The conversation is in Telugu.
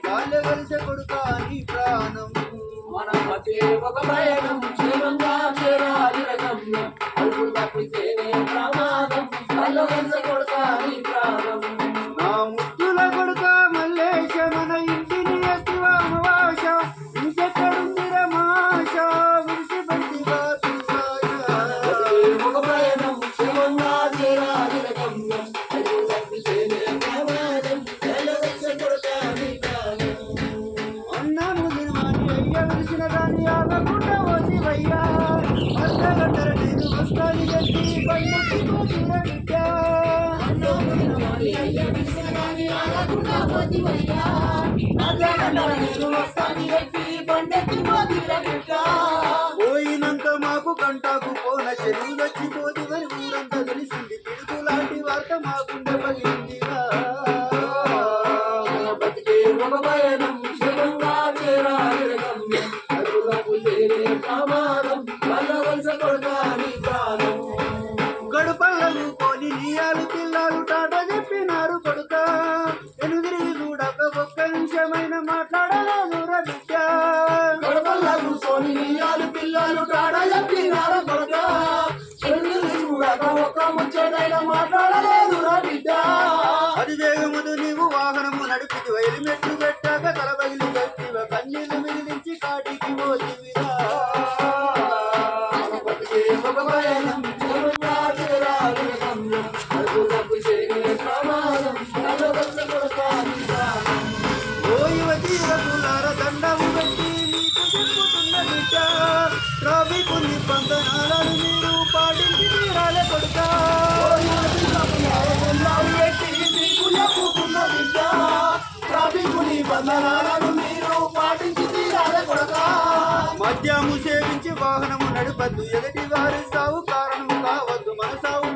గాలి కలిసే కొడుకా నీ ప్రాణం మన మధ్య ఒక ప్రయాణం క్షేమంగా చేరాలి గమ్యం అడుగులు తప్పితేనే ప్రమాదం గాల్లో కలిసే కొడుకా నీ ప్రాణం నా ముద్దుల కొడుకా మల్లేశ మన ఇంటిని ఎత్తివా అమావాస ఇంకెక్కడుంది రమాష విడిసిపెట్టివా ఒక ప్రయాణం క్షేమంగా చేరాలి గమ్యం అడుగులు తప్పితేనే ప్రమాదం గాల్లో కలిసే కొడుకా నీ ప్రాణం అన్నాను నిర్మాణి అయ్య విడిసిన దాన్ని ఆగకుండా ఓసివయ్యా అర్ధగంటల నేను వస్తాను ఎత్తి పండుగ బిడ్డ పోయినంత మాకు కంటాకు పోన చెరువు వచ్చిపోతుందని ఊరంతా తెలిసింది పిడుగు లాంటి వార్త మాకుండే పగిలిందిగా బతికే ఒక పయనం క్షేమంగా చేరాలి గమ్యం అడుగులకు చేరే ప్రమాదం గాల్లో కలిసే కొడుకా నీ ప్రాణం గడుపల్లను పోని నీయాలు పిల్లలు టాట చెప్పినారు కొడుక ఎనుదిరి చూడక ఒక్క నిమిషమైన మాట్లాడలేదు బిడ్డ గడపల్లకు సోని నీయాలు పిల్లలు టాడ చెప్పినారు కొడుక చూడక ఒక్క ముచ్చటైనా మాట్లాడలేదు బిడ్డ అది వేగముదు నీవు వాహనము నడిపిది వైలు మెట్లు పెట్టాక తల బగిలి గట్టివ కన్నీళ్లు మిగిలించి కాటికి పోతివిరా బతికే ఒక పయనం క్షేమంగా చేరాలి గమ్యం అడుగులకు చేరే ప్రమాదం గాల్లో కలిసే కొడుకా నీ ప్రాణం ఓ యువతి యువకులార దండము పెట్టి నీకు చెప్పుతున్న బిడ్డ ట్రాఫిక్ నిబంధనలను మీరు పాటించి తీరాలే కొడుక బంధనాలను మీరు పాటించి తీరాలే కొడుకా మద్యము సేవించి వాహనము నడపద్దు ఎదుటి వారి సావు కారణము కావద్దు మన సావు